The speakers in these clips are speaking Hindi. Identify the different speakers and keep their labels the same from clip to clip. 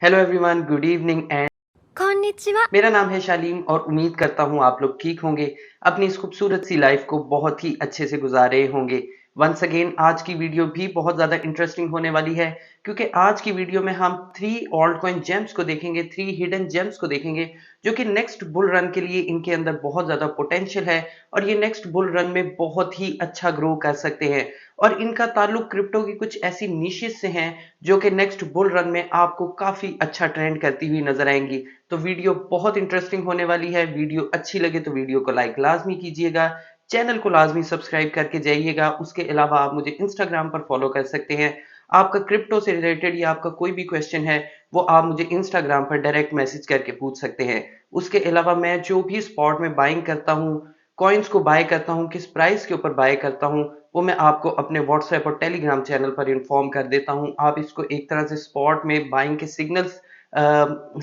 Speaker 1: Hello everyone, good evening and
Speaker 2: こんにちは。
Speaker 1: मेरा नाम है शालीम और उम्मीद करता हूँ आप लोग ठीक होंगे, अपनी इस खूबसूरत सी लाइफ को बहुत ही अच्छे से गुजार रहे होंगे। वंस अगेन आज की वीडियो भी बहुत ज़्यादा इंटरेस्टिंग होने वाली है क्योंकि आज की वीडियो में हम 3 ऑल्ट कॉइन जेम्स को देखेंगे, 3 हिडन जेम्स को देखेंगे जो कि नेक्स्ट बुल रन के लिए इनके अंदर बहुत ज़्यादा पोटेंशियल है और ये नेक्स्ट बुल रन में बहुत ही अच्छा ग्रो कर सकते हैं। और इनका ताल्लुक क्रिप्टो की कुछ ऐसी निशेस से हैं जो कि नेक्स्ट बुल रन में आपको काफ़ी अच्छा ट्रेंड करती हुई नजर आएंगी। तो वीडियो बहुत इंटरेस्टिंग होने वाली है। वीडियो अच्छी लगे तो वीडियो को लाइक लाजमी कीजिएगा, चैनल को लाजमी सब्सक्राइब करके जाइएगा। उसके अलावा आप मुझे इंस्टाग्राम पर फॉलो कर सकते हैं। आपका क्रिप्टो से रिलेटेड या आपका कोई भी क्वेश्चन है वो आप मुझे इंस्टाग्राम पर डायरेक्ट मैसेज करके पूछ सकते हैं। उसके अलावा मैं जो भी स्पॉट में बाइंग करता हूँ, कॉइन्स को बाय करता हूँ, किस प्राइस के ऊपर बाय करता हूँ, वो मैं आपको अपने व्हाट्सएप और टेलीग्राम चैनल पर इन्फॉर्म कर देता हूँ। आप इसको एक तरह से स्पॉट में बाइंग के सिग्नल्स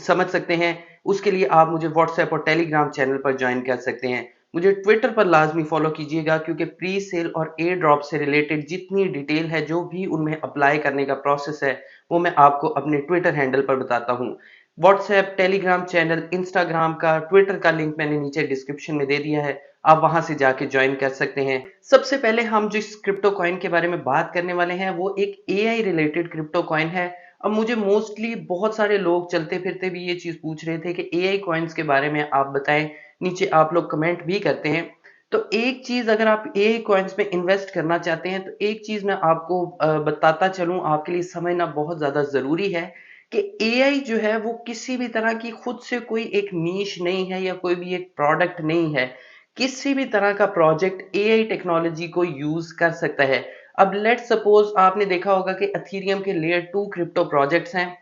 Speaker 1: समझ सकते हैं। उसके लिए आप मुझे व्हाट्सएप और टेलीग्राम चैनल पर ज्वाइन कर सकते हैं। मुझे ट्विटर पर लाजमी फॉलो कीजिएगा क्योंकि प्री सेल और एयर ड्रॉप से रिलेटेड जितनी डिटेल है, जो भी उनमें अप्लाई करने का प्रोसेस है, वो मैं आपको अपने ट्विटर हैंडल पर बताता हूँ। व्हाट्सएप, टेलीग्राम चैनल, इंस्टाग्राम का, ट्विटर का लिंक मैंने नीचे डिस्क्रिप्शन में दे दिया है। आप वहां से जाके ज्वाइन कर सकते हैं। सबसे पहले हम जिस क्रिप्टो कॉइन के बारे में बात करने वाले हैं वो एक एआई रिलेटेड क्रिप्टो कॉइन है। अब मुझे मोस्टली बहुत सारे लोग चलते फिरते भी ये चीज पूछ रहे थे कि एआई कॉइन्स के बारे में आप बताएं। नीचे आप लोग कमेंट भी करते हैं। तो एक चीज, अगर आप एआई कॉइन्स में इन्वेस्ट करना चाहते हैं तो एक चीज मैं आपको बताता चलूं, आपके लिए समझना बहुत ज्यादा जरूरी है कि एआई जो है वो किसी भी तरह की खुद से कोई एक नीश नहीं है या कोई भी एक प्रोडक्ट नहीं है। किसी भी तरह का प्रोजेक्ट एआई टेक्नोलॉजी को यूज कर सकता है। अब लेट सपोज आपने देखा होगा कि एथीरियम के लेयर 2 क्रिप्टो प्रोजेक्ट्स हैं।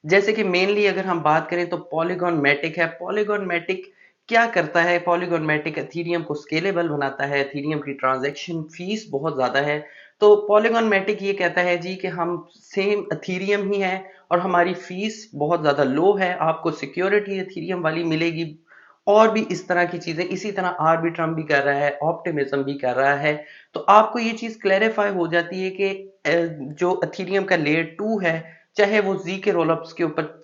Speaker 1: जैसे कि मेनली अगर हम बात करें तो पॉलीगॉन मैटिक है। पॉलीगॉन मैटिक क्या करता है? पॉलीगॉन मैटिक एथीरियम को स्केलेबल बनाता है। एथीरियम की ट्रांजैक्शन फीस बहुत ज्यादा है। तो पॉलीगॉन मैटिक ये कहता है जी कि हम सेम एथीरियम ही है और हमारी फीस बहुत ज्यादा लो है, आपको सिक्योरिटी एथीरियम वाली मिलेगी। और भी इस तरह की चीजें, इसी तरह आर्बिट्रम भी कर रहा है, ऑप्टिमिज्म भी कर रहा है। तो आपको ये चीज क्लैरिफाई हो जाती है कि जो एथीरियम का लेयर 2 है, चाहे वो जी के रोलअप्स के ऊपर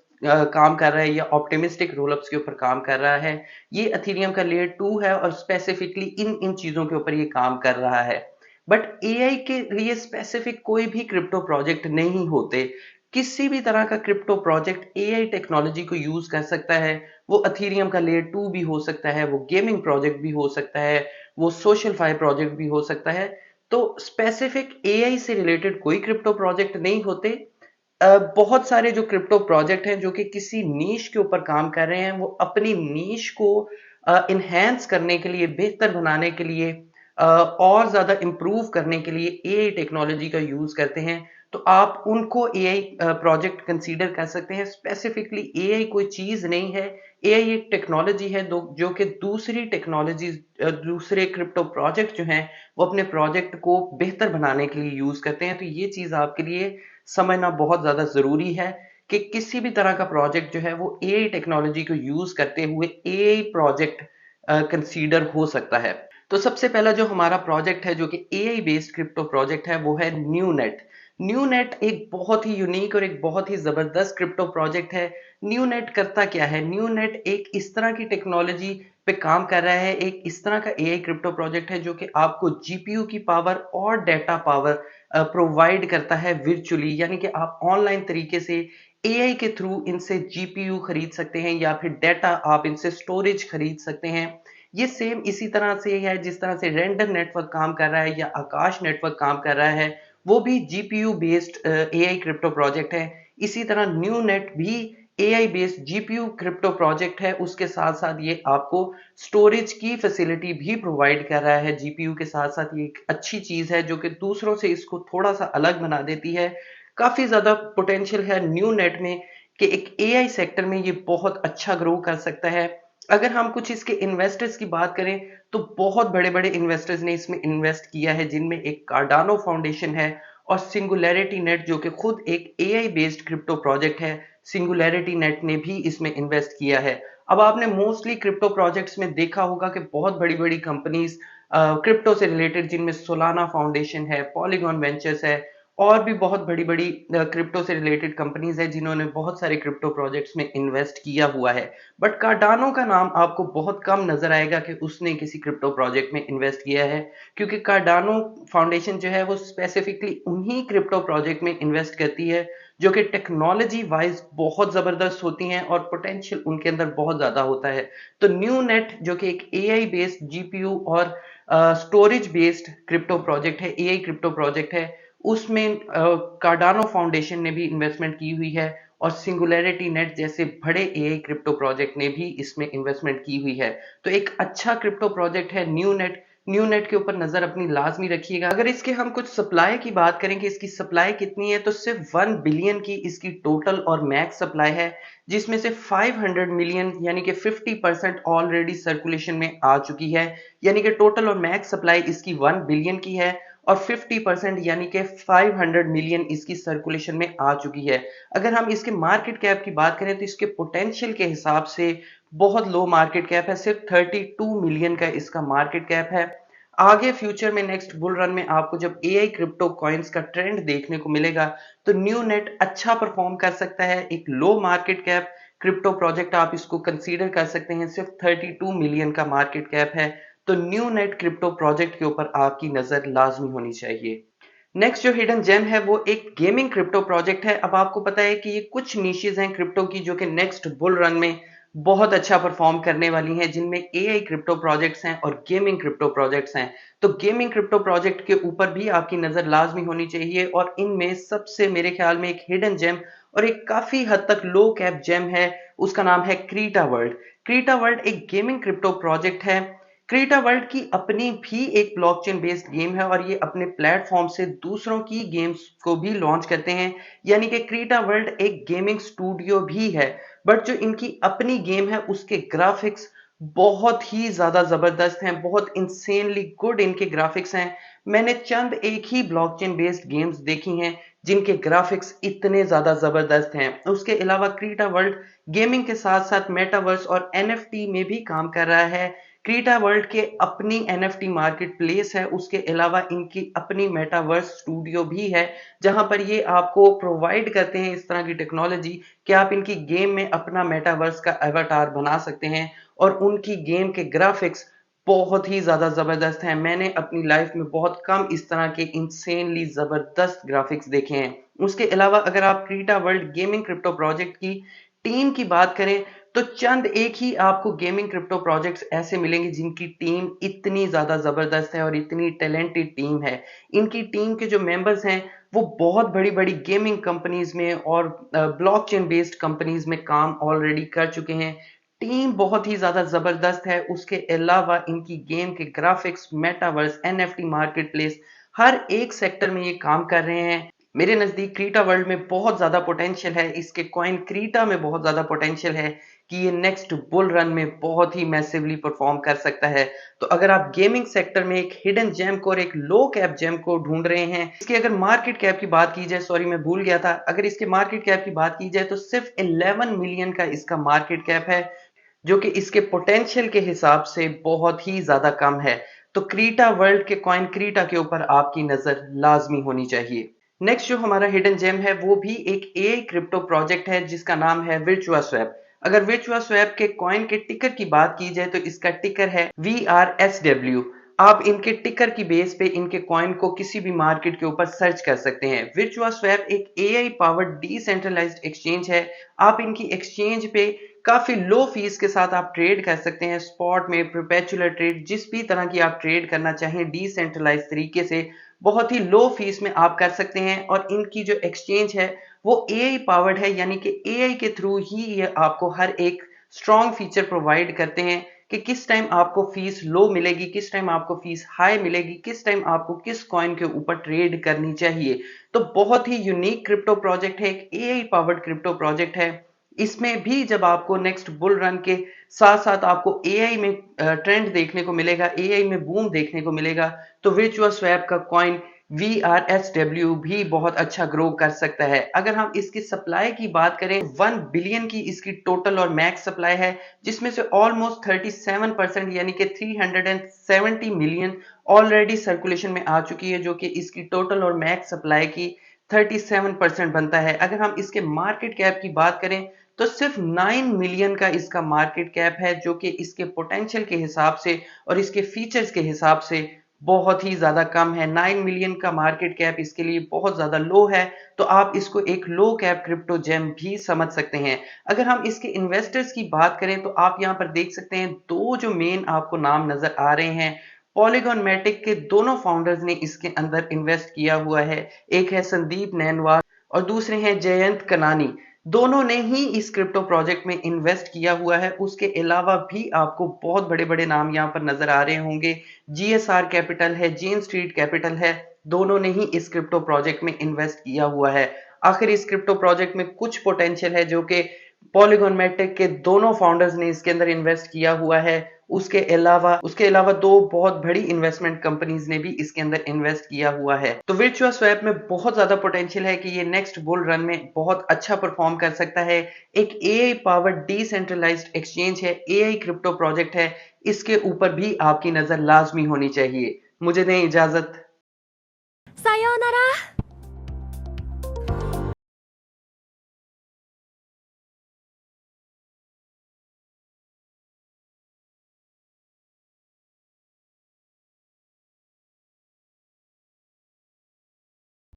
Speaker 1: काम कर रहा है या ऑप्टिमिस्टिक रोलअप्स के ऊपर काम कर रहा है, ये एथीरियम का लेयर 2 है और स्पेसिफिकली इन इन चीजों के ऊपर ये काम कर रहा है। बट एआई के लिए स्पेसिफिक कोई भी क्रिप्टो प्रोजेक्ट नहीं होते। किसी भी तरह का क्रिप्टो प्रोजेक्ट एआई टेक्नोलॉजी को यूज कर सकता है। वो एथीरियम का लेयर 2 भी हो सकता है, वो गेमिंग प्रोजेक्ट भी हो सकता है, वो सोशल फाई प्रोजेक्ट भी हो सकता है। तो स्पेसिफिक एआई से रिलेटेड कोई क्रिप्टो प्रोजेक्ट नहीं होते। बहुत सारे जो क्रिप्टो प्रोजेक्ट हैं जो कि किसी नीश के ऊपर काम कर रहे हैं, वो अपनी नीश को इनहेंस करने के लिए, बेहतर बनाने के लिए, और ज्यादा इंप्रूव करने के लिए एआई टेक्नोलॉजी का यूज करते हैं। तो आप उनको एआई प्रोजेक्ट कंसीडर कर सकते हैं। स्पेसिफिकली एआई कोई चीज नहीं है। एआई एक टेक्नोलॉजी है जो कि दूसरी टेक्नोलॉजीज, दूसरे क्रिप्टो प्रोजेक्ट जो हैं वो अपने प्रोजेक्ट को बेहतर बनाने के लिए यूज करते हैं। तो ये चीज आपके लिए समझना बहुत ज्यादा जरूरी है कि किसी भी तरह का प्रोजेक्ट जो है वो एआई टेक्नोलॉजी को यूज करते हुए एआई प्रोजेक्ट कंसीडर हो सकता है। तो सबसे पहला जो हमारा प्रोजेक्ट है जो कि एआई बेस्ड क्रिप्टो प्रोजेक्ट है वो है न्यू नेट। न्यू नेट एक बहुत ही यूनिक और एक बहुत ही जबरदस्त क्रिप्टो प्रोजेक्ट है। न्यू नेट करता क्या है? न्यू नेट एक इस तरह की टेक्नोलॉजी पे काम कर रहा है, एक इस तरह का एआई क्रिप्टो प्रोजेक्ट है जो कि आपको जीपीयू की पावर और डेटा पावर प्रोवाइड करता है वर्चुअली। यानी कि आप ऑनलाइन तरीके से एआई के थ्रू इनसे जीपीयू खरीद सकते हैं या फिर डेटा आप इनसे स्टोरेज खरीद सकते हैं। ये सेम इसी तरह से है जिस तरह से रेंडर नेटवर्क काम कर रहा है या आकाश नेटवर्क काम कर रहा है, वो भी GPU based AI crypto project है। इसी तरह न्यू नेट भी AI based GPU crypto project है। उसके साथ साथ ये आपको स्टोरेज की फैसिलिटी भी प्रोवाइड कर रहा है जीपीयू के साथ साथ। ये एक अच्छी चीज है जो कि दूसरों से इसको थोड़ा सा अलग बना देती है। काफी ज्यादा पोटेंशियल है न्यू नेट में कि एक एआई सेक्टर में ये बहुत अच्छा ग्रो कर सकता है। अगर हम कुछ इसके इन्वेस्टर्स की बात करें तो बहुत बड़े बड़े इन्वेस्टर्स ने इसमें इन्वेस्ट किया है, जिनमें एक कार्डानो फाउंडेशन है और सिंगुलैरिटी नेट जो कि खुद एक एआई बेस्ड क्रिप्टो प्रोजेक्ट है। सिंगुलैरिटी नेट ने भी इसमें इन्वेस्ट किया है। अब आपने मोस्टली क्रिप्टो प्रोजेक्ट्स में देखा होगा कि बहुत बड़ी बड़ी कंपनीज क्रिप्टो से रिलेटेड, जिनमें सोलाना फाउंडेशन है, पॉलीगॉन वेंचर्स है और भी बहुत बड़ी-बड़ी क्रिप्टो से रिलेटेड कंपनीज है जिन्होंने बहुत सारे क्रिप्टो प्रोजेक्ट्स में इन्वेस्ट किया हुआ है। बट कार्डानो का नाम आपको बहुत कम नजर आएगा कि उसने किसी क्रिप्टो प्रोजेक्ट में इन्वेस्ट किया है, क्योंकि कार्डानो फाउंडेशन जो है वो स्पेसिफिकली उन्हीं क्रिप्टो प्रोजेक्ट में इन्वेस्ट करती है जो कि टेक्नोलॉजी वाइज बहुत जबरदस्त होती हैं और पोटेंशियल उनके अंदर बहुत ज्यादा होता है। तो न्यू नेट जो कि एक एआई बेस्ड जीपीयू और स्टोरेज बेस्ड क्रिप्टो प्रोजेक्ट है, एआई क्रिप्टो प्रोजेक्ट है, उसमें कार्डानो फाउंडेशन ने भी इन्वेस्टमेंट की हुई है और सिंगुलैरिटी नेट जैसे बड़े एआई क्रिप्टो प्रोजेक्ट ने भी इसमें इन्वेस्टमेंट की हुई है। तो एक अच्छा क्रिप्टो प्रोजेक्ट है न्यू नेट। न्यू नेट के ऊपर नजर अपनी लाजमी रखिएगा। अगर इसके हम कुछ सप्लाई की बात करें कि इसकी सप्लाई कितनी है, तो सिर्फ 1 बिलियन की इसकी टोटल और मैक्स सप्लाई है, जिसमें से 500 मिलियन यानी कि 50% ऑलरेडी सर्कुलेशन में आ चुकी है। यानी कि टोटल और मैक्स सप्लाई इसकी 1 बिलियन की है और 50% यानी कि 500 मिलियन इसकी सर्कुलेशन में आ चुकी है। अगर हम इसके मार्केट कैप की बात करें तो इसके पोटेंशियल के हिसाब से बहुत लो मार्केट कैप है, सिर्फ 32 मिलियन का इसका मार्केट कैप है। आगे फ्यूचर में नेक्स्ट बुल रन में आपको जब एआई क्रिप्टो कॉइन्स का ट्रेंड देखने को मिलेगा तो न्यू नेट अच्छा परफॉर्म कर सकता है। एक लो मार्केट कैप क्रिप्टो प्रोजेक्ट आप इसको कंसीडर कर सकते हैं, सिर्फ 32 मिलियन का मार्केट कैप है। तो न्यू नेट क्रिप्टो प्रोजेक्ट के ऊपर आपकी नजर लाजमी होनी चाहिए। नेक्स्ट जो हिडन जेम है वो एक गेमिंग क्रिप्टो प्रोजेक्ट है। अब आपको पता है कि ये कुछ निशेज हैं क्रिप्टो की जो कि नेक्स्ट बुल रन में बहुत अच्छा परफॉर्म करने वाली हैं, जिनमें एआई क्रिप्टो प्रोजेक्ट्स हैं और गेमिंग क्रिप्टो प्रोजेक्ट्स हैं। तो गेमिंग क्रिप्टो प्रोजेक्ट के ऊपर भी आपकी नजर लाजमी होनी चाहिए और इनमें सबसे मेरे ख्याल में एक हिडन जेम और एक काफी हद तक लो कैप जेम है, उसका नाम है क्रीटा वर्ल्ड। क्रीटा वर्ल्ड एक गेमिंग क्रिप्टो प्रोजेक्ट है। क्रीटा वर्ल्ड की अपनी भी एक ब्लॉकचेन बेस्ड गेम है और ये अपने प्लेटफॉर्म से दूसरों की गेम्स को भी लॉन्च करते हैं। यानी कि क्रीटा वर्ल्ड एक गेमिंग स्टूडियो भी है, बट जो इनकी अपनी गेम है उसके ग्राफिक्स बहुत ही ज्यादा जबरदस्त हैं, बहुत इंसेनली गुड इनके ग्राफिक्स हैं। मैंने चंद एक ही ब्लॉकचेन बेस्ड गेम्स देखी हैं जिनके ग्राफिक्स इतने ज्यादा जबरदस्त हैं। उसके अलावा क्रीटा वर्ल्ड गेमिंग के साथ साथ मेटावर्स और एनएफटी में भी काम कर रहा है। क्रीटा वर्ल्ड के अपनी एनएफटी मार्केट प्लेस है, उसके अलावा इनकी अपनी मेटावर्स स्टूडियो भी है, जहां पर ये आपको प्रोवाइड करते हैं इस तरह की टेक्नोलॉजी कि आप इनकी गेम में अपना मेटावर्स का एवाटार बना सकते हैं और उनकी गेम के ग्राफिक्स बहुत ही ज्यादा जबरदस्त हैं। मैंने अपनी लाइफ में बहुत कम इस तरह के इंसेनली जबरदस्त ग्राफिक्स देखे हैं। उसके अलावा अगर आप Creta world gaming crypto project की टीम की बात करें तो चंद एक ही आपको गेमिंग क्रिप्टो प्रोजेक्ट्स ऐसे मिलेंगे जिनकी टीम इतनी ज्यादा जबरदस्त है और इतनी टैलेंटेड टीम है। इनकी टीम के जो मेंबर्स हैं वो बहुत बड़ी बड़ी गेमिंग कंपनीज में और ब्लॉकचेन बेस्ड कंपनीज में काम ऑलरेडी कर चुके हैं। टीम बहुत ही ज्यादा जबरदस्त है। उसके अलावा इनकी गेम के graphics, metaverse, NFT market place, हर एक सेक्टर में ये काम कर रहे हैं। मेरे नजदीक क्रीटा वर्ल्ड में बहुत ज्यादा पोटेंशियल है, इसके कॉइन क्रीटा में बहुत ज्यादा पोटेंशियल है कि ये नेक्स्ट बुल रन में बहुत ही मैसिवली परफॉर्म कर सकता है। तो अगर आप गेमिंग सेक्टर में एक हिडन जेम को और एक लो कैप जेम को ढूंढ रहे हैं, इसकी अगर मार्केट कैप की बात की जाए, सॉरी मैं भूल गया था, अगर इसके मार्केट कैप की बात की जाए तो सिर्फ 11 मिलियन का इसका मार्केट कैप है, जो कि इसके पोटेंशियल के हिसाब से बहुत ही ज्यादा कम है। तो क्रीटा वर्ल्ड के कॉइन क्रीटा के ऊपर आपकी नजर लाजमी होनी चाहिए। नेक्स्ट जो हमारा हिडन जेम है वो भी एक एआई क्रिप्टो प्रोजेक्ट है जिसका नाम है वर्चुआ स्वैप। अगर वर्चुआ स्वैप के कॉइन के टिकर की बात की जाए तो इसका टिकर है VRSW। आप इनके टिकर की बेस पे इनके कॉइन को किसी भी मार्केट के ऊपर सर्च कर सकते हैं। वर्चुआ स्वैप एक एआई पावर्ड डिसेंट्रलाइज्ड एक्सचेंज है। आप इनकी एक्सचेंज पे काफी लो फीस के साथ आप ट्रेड कर सकते हैं, स्पॉट में, परपेचुअल ट्रेड, जिस भी तरह की आप ट्रेड करना चाहें डिसेंट्रलाइज तरीके से बहुत ही लो फीस में आप कर सकते हैं। और इनकी जो एक्सचेंज है वो एआई पावर्ड है, यानी कि एआई के थ्रू ही ये आपको हर एक स्ट्रॉन्ग फीचर प्रोवाइड करते हैं कि किस टाइम आपको फीस लो मिलेगी, किस टाइम आपको फीस हाई मिलेगी, किस टाइम आपको किस कॉइन के ऊपर ट्रेड करनी चाहिए। तो बहुत ही यूनिक क्रिप्टो प्रोजेक्ट है, एक एआई पावर्ड क्रिप्टो प्रोजेक्ट है। इसमें भी जब आपको नेक्स्ट बुल रन के साथ साथ आपको एआई में ट्रेंड देखने को मिलेगा, एआई में बूम देखने को मिलेगा, तो वर्चुअल स्वैप का कॉइन VRSW भी बहुत अच्छा ग्रो कर सकता है। अगर हम इसकी सप्लाई की बात करें, 1 बिलियन की इसकी टोटल और मैक्स सप्लाई है, जिसमें से ऑलमोस्ट 37% यानी कि 370 मिलियन ऑलरेडी सर्कुलेशन में आ चुकी है, जो कि इसकी टोटल और मैक्स सप्लाई की 37% बनता है। अगर हम इसके मार्केट कैप की बात करें तो सिर्फ 9 मिलियन का इसका मार्केट कैप है, जो कि इसके पोटेंशियल के हिसाब से और इसके फीचर्स के हिसाब से बहुत ही ज्यादा कम है। 9 मिलियन का मार्केट कैप इसके लिए बहुत ज्यादा लो है, तो आप इसको एक लो कैप क्रिप्टो जेम भी समझ सकते हैं। अगर हम इसके इन्वेस्टर्स की बात करें तो आप यहां पर देख सकते हैं दो जो मेन आपको नाम नजर आ रहे हैं। पॉलीगॉन मैटिक के दोनों फाउंडर्स ने इसके अंदर इन्वेस्ट किया हुआ है। एक है संदीप नैनवाल और दूसरे हैं जयंत कनानी। दोनों ने ही इस क्रिप्टो प्रोजेक्ट में इन्वेस्ट किया हुआ है। उसके अलावा भी आपको बहुत बड़े बड़े नाम यहाँ पर नजर आ रहे होंगे। जीएसआर कैपिटल है, जेन स्ट्रीट कैपिटल है, दोनों ने ही इस क्रिप्टो प्रोजेक्ट में इन्वेस्ट किया हुआ है। आखिर इस क्रिप्टो प्रोजेक्ट में कुछ पोटेंशियल है जो कि पॉलीगॉन मैटिक के दोनों फाउंडर्स ने इसके अंदर इन्वेस्ट किया हुआ है। उसके अलावा दो बहुत बड़ी इन्वेस्टमेंट कंपनीज ने भी इसके अंदर इन्वेस्ट किया हुआ है। तो वर्चुअल स्वैप में बहुत ज्यादा पोटेंशियल है कि ये नेक्स्ट बुल रन में बहुत अच्छा परफॉर्म कर सकता है। एक एआई पावर्ड डिसेंट्रलाइज्ड एक्सचेंज है, एआई क्रिप्टो प्रोजेक्ट है। इसके ऊपर भी आपकी नजर लाजमी होनी चाहिए। मुझे दें इजाजत।
Speaker 2: さようなら。